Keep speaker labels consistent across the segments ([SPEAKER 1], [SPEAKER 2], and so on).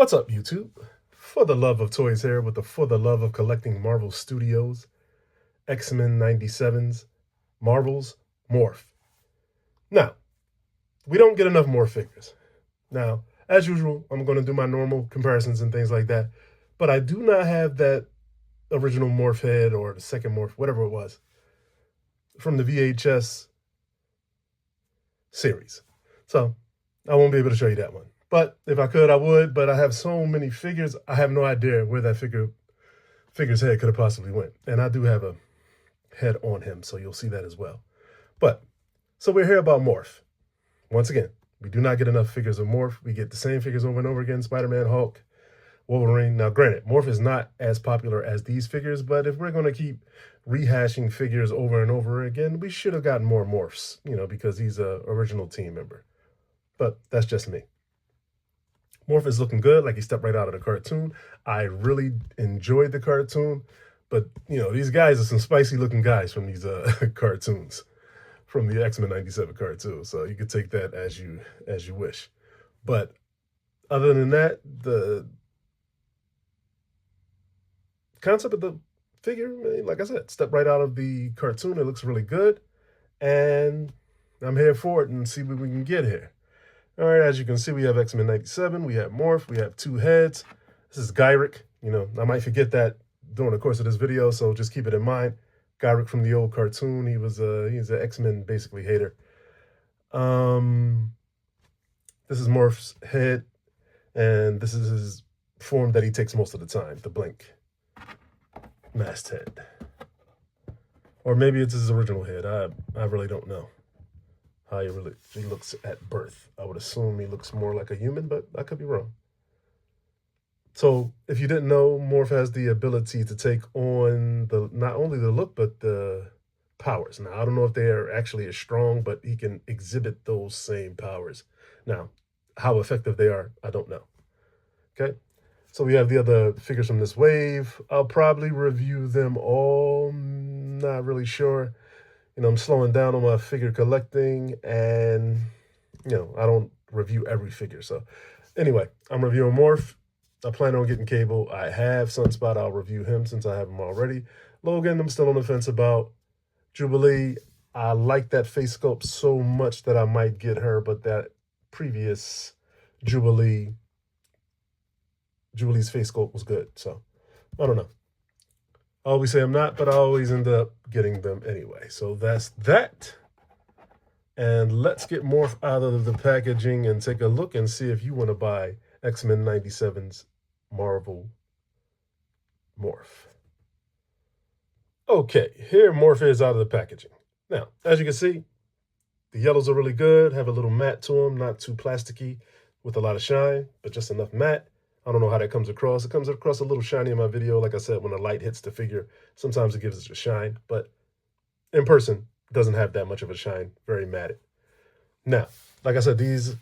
[SPEAKER 1] What's up, YouTube? For the love of toys here with the For the Love of Collecting Marvel Studios, X-Men 97's, Marvel's Morph. Now, we don't get enough Morph figures. Now, as usual, I'm going to do my normal comparisons and things like that, but I do not have that original Morph head or the second Morph, whatever it was, from the VHS series. So, I won't be able to show you that one. But if I could, I would. But I have so many figures, I have no idea where that figure's head could have possibly went. And I do have a head on him, so you'll see that as well. But, so we're here about Morph. Once again, we do not get enough figures of Morph. We get the same figures over and over again, Spider-Man, Hulk, Wolverine. Now, granted, Morph is not as popular as these figures, but if we're going to keep rehashing figures over and over again, we should have gotten more Morphs, because he's an original team member. But that's just me. Morph is looking good, like he stepped right out of the cartoon. I really enjoyed the cartoon, but, these guys are some spicy-looking guys from these cartoons, from the X-Men 97 cartoon. So you could take that as you wish. But other than that, the concept of the figure, like I said, stepped right out of the cartoon. It looks really good, and I'm here for it and see what we can get here. All right, as you can see, we have X-Men 97, we have Morph, we have two heads. This is Gyrick. I might forget that during the course of this video, so just keep it in mind. Gyrick from the old cartoon, he's an X-Men basically hater. This is Morph's head, and this is his form that he takes most of the time, the Blink masked head. Or maybe it's his original head. I really don't know how he looks at birth. I would assume he looks more like a human, but I could be wrong. So if you didn't know, Morph has the ability to take on not only the look, but the powers. Now, I don't know if they are actually as strong, but he can exhibit those same powers. Now, how effective they are, I don't know. Okay, so we have the other figures from this wave. I'll probably review them all. Not really sure. I'm slowing down on my figure collecting, and, I don't review every figure. So anyway, I'm reviewing Morph. I plan on getting Cable. I have Sunspot. I'll review him since I have him already. Logan, I'm still on the fence about. Jubilee, I like that face sculpt so much that I might get her, but that previous Jubilee's face sculpt was good. So I don't know. I always say I'm not, but I always end up getting them anyway. So that's that. And let's get Morph out of the packaging and take a look and see if you want to buy X-Men 97's Marvel Morph. Okay, here Morph is out of the packaging. Now, as you can see, the yellows are really good, have a little matte to them, not too plasticky with a lot of shine, but just enough matte. I don't know how that comes across. It comes across a little shiny in my video. Like I said, when the light hits the figure, sometimes it gives it a shine, but in person, it doesn't have that much of a shine, very matted. Now, like I said, these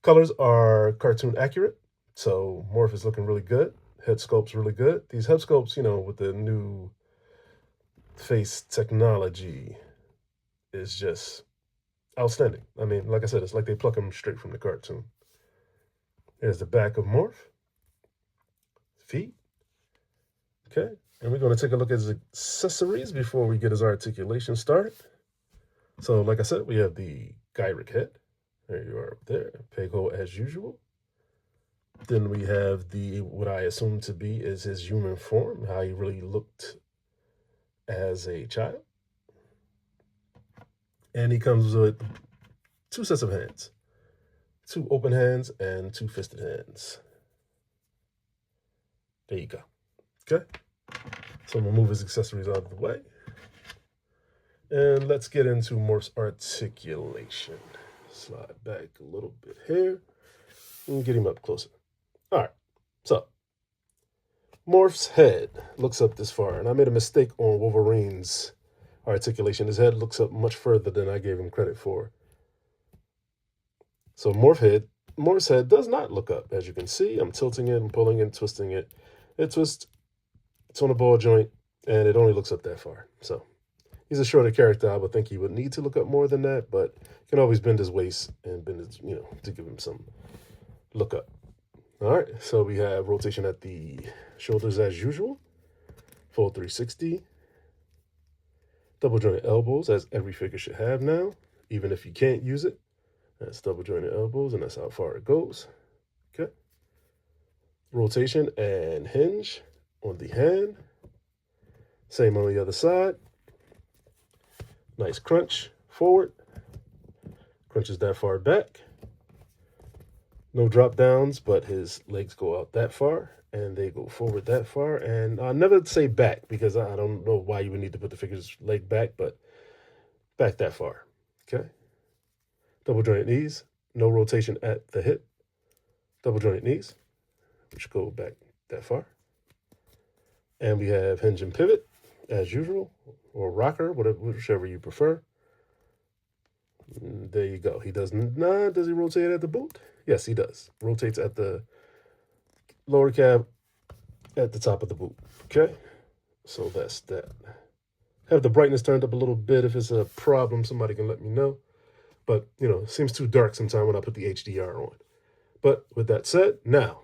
[SPEAKER 1] colors are cartoon accurate, so Morph is looking really good. Head sculpt's really good. These head sculpts, with the new face technology is just outstanding. I mean, like I said, it's like they pluck them straight from the cartoon. There's the back of Morph. Feet. Okay. And we're going to take a look at his accessories before we get his articulation started. So, like I said, we have the Gyrick head. There you are up there. Peg hole as usual. Then we have what I assume to be is his human form, how he really looked as a child. And he comes with two sets of hands. Two open hands and two fisted hands. There you go. Okay. So I'm going to move his accessories out of the way. And let's get into Morph's articulation. Slide back a little bit here. And get him up closer. All right. So Morph's head looks up this far. And I made a mistake on Wolverine's articulation. His head looks up much further than I gave him credit for. So Morph's head does not look up. As you can see, I'm tilting it, I'm pulling it, twisting it. It twists, it's on a ball joint, and it only looks up that far. So he's a shorter character. I would think he would need to look up more than that, but he can always bend his waist and bend his, to give him some look up. All right, so we have rotation at the shoulders as usual, full 360, double jointed elbows as every figure should have now, even if you can't use it. That's double jointed elbows, and that's how far it goes. Okay. Rotation and hinge on the hand. Same on the other side. Nice crunch forward. Crunches that far back. No drop downs, but his legs go out that far and they go forward that far. And I never say back because I don't know why you would need to put the figure's leg back, but back that far. Okay. Double jointed knees. No rotation at the hip. Double jointed knees, which go back that far. And we have hinge and pivot as usual, or rocker, whatever, whichever you prefer. There you go. He does not. Does he rotate at the boot? Yes, he does. Rotates at the lower cab at the top of the boot. Okay, so that's that. Have the brightness turned up a little bit. If it's a problem, somebody can let me know. But, you know, it seems too dark sometimes when I put the HDR on. But with that said, now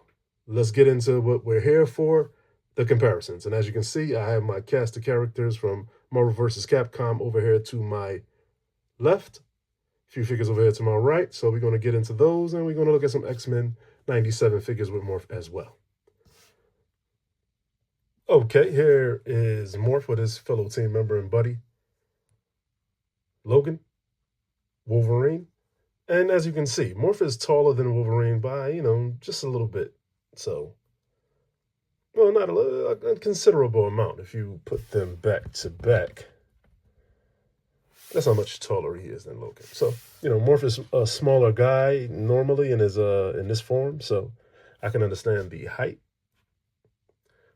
[SPEAKER 1] let's get into what we're here for, the comparisons. And as you can see, I have my cast of characters from Marvel vs. Capcom over here to my left. A few figures over here to my right. So we're going to get into those, and we're going to look at some X-Men 97 figures with Morph as well. Okay, here is Morph with his fellow team member and buddy, Logan, Wolverine. And as you can see, Morph is taller than Wolverine by, you know, just a little bit. So, well, not a considerable amount if you put them back to back. That's how much taller he is than Logan. So, you know, Morph is a smaller guy normally in this form, so I can understand the height.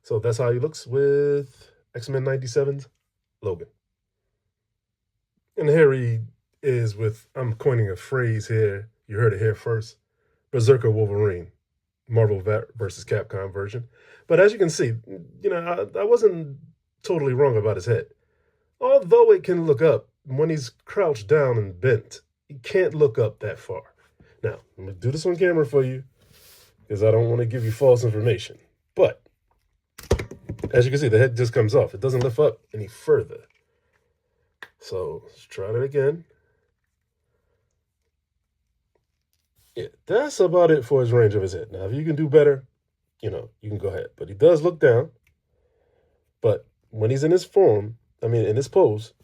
[SPEAKER 1] So that's how he looks with X-Men 97's Logan. And here he is with, I'm coining a phrase here, you heard it here first, Berserker Wolverine, Marvel vs. Capcom version. But as you can see, you know, I wasn't totally wrong about his head. Although it can look up, when he's crouched down and bent, he can't look up that far. Now, I'm going to do this on camera for you because I don't want to give you false information. But as you can see, the head just comes off. It doesn't lift up any further. So let's try that again. Yeah, that's about it for his range of his head. Now, if you can do better, you know, you can go ahead. But he does look down. But when he's in his form, in his pose,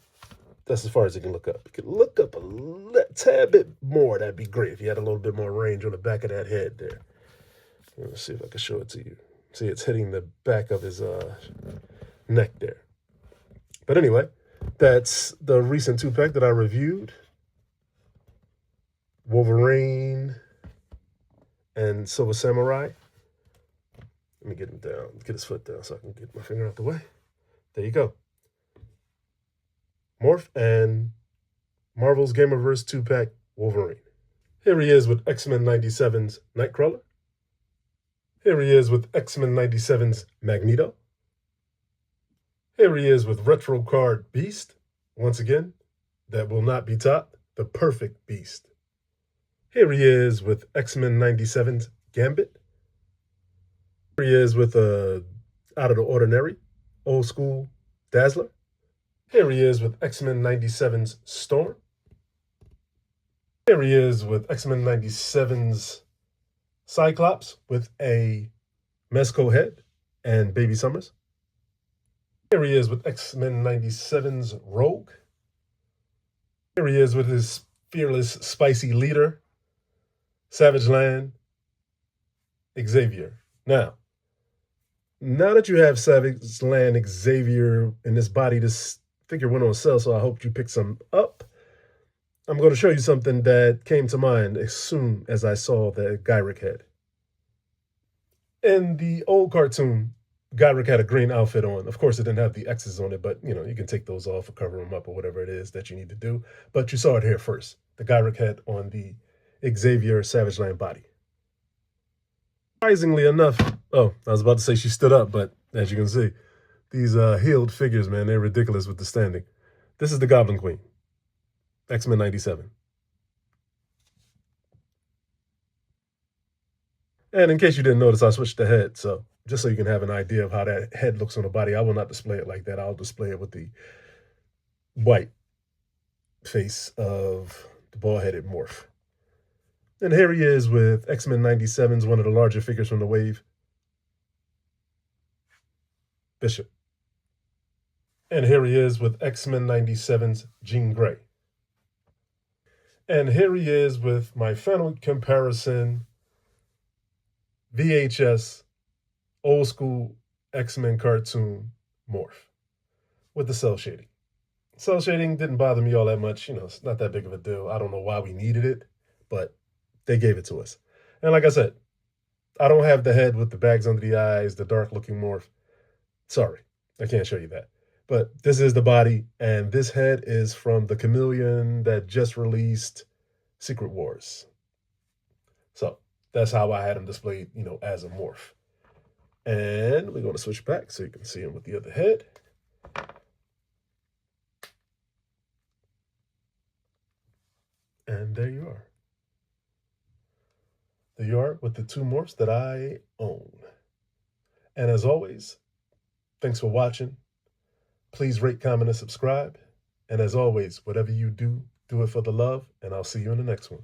[SPEAKER 1] that's as far as he can look up. He could look up a tad bit more. That'd be great if you had a little bit more range on the back of that head there. Let's see if I can show it to you. See, it's hitting the back of his neck there. But anyway, that's the recent 2-pack that I reviewed. Wolverine and Silver Samurai. Let me get him down, get his foot down so I can get my finger out the way. There you go. Morph and Marvel's Gamerverse 2-pack Wolverine. Here he is with X-Men 97's Nightcrawler. Here he is with X-Men 97's Magneto. Here he is with Retro Card Beast. Once again, that will not be topped. The perfect Beast. Here he is with X-Men 97's Gambit. Here he is with Out of the Ordinary, Old School Dazzler. Here he is with X-Men 97's Storm. Here he is with X-Men 97's Cyclops with a Mezco head and Baby Summers. Here he is with X-Men 97's Rogue. Here he is with his fearless, spicy leader, Savage Land, Xavier. Now that you have Savage Land Xavier in this body, this figure went on sale, so I hope you pick some up. I'm going to show you something that came to mind as soon as I saw the Gyrick head. In the old cartoon, Gyrick had a green outfit on. Of course, it didn't have the X's on it, but, you know, you can take those off or cover them up or whatever it is that you need to do. But you saw it here first, the Gyrick head on the Xavier Savage Land body. Surprisingly enough, I was about to say she stood up, but as you can see, these healed figures, man, they're ridiculous with the standing. This is the Goblin Queen, X-Men 97. And in case you didn't notice, I switched the head. So just so you can have an idea of how that head looks on the body, I will not display it like that. I'll display it with the white face of the ball-headed Morph. And here he is with X-Men 97's one of the larger figures from the wave, Bishop. And here he is with X-Men 97's Jean Grey. And here he is with my final comparison, VHS, old school X-Men cartoon Morph with the cell shading. Cell shading didn't bother me all that much. It's not that big of a deal. I don't know why we needed it, but they gave it to us. And like I said, I don't have the head with the bags under the eyes, the dark looking Morph. Sorry, I can't show you that. But this is the body, and this head is from the Chameleon that just released Secret Wars. So that's how I had him displayed, as a Morph. And we're going to switch back so you can see him with the other head. And there you are. There you are with the two Morphs that I own. And as always, thanks for watching. Please rate, comment, and subscribe. And as always, whatever you do, do it for the love, and I'll see you in the next one.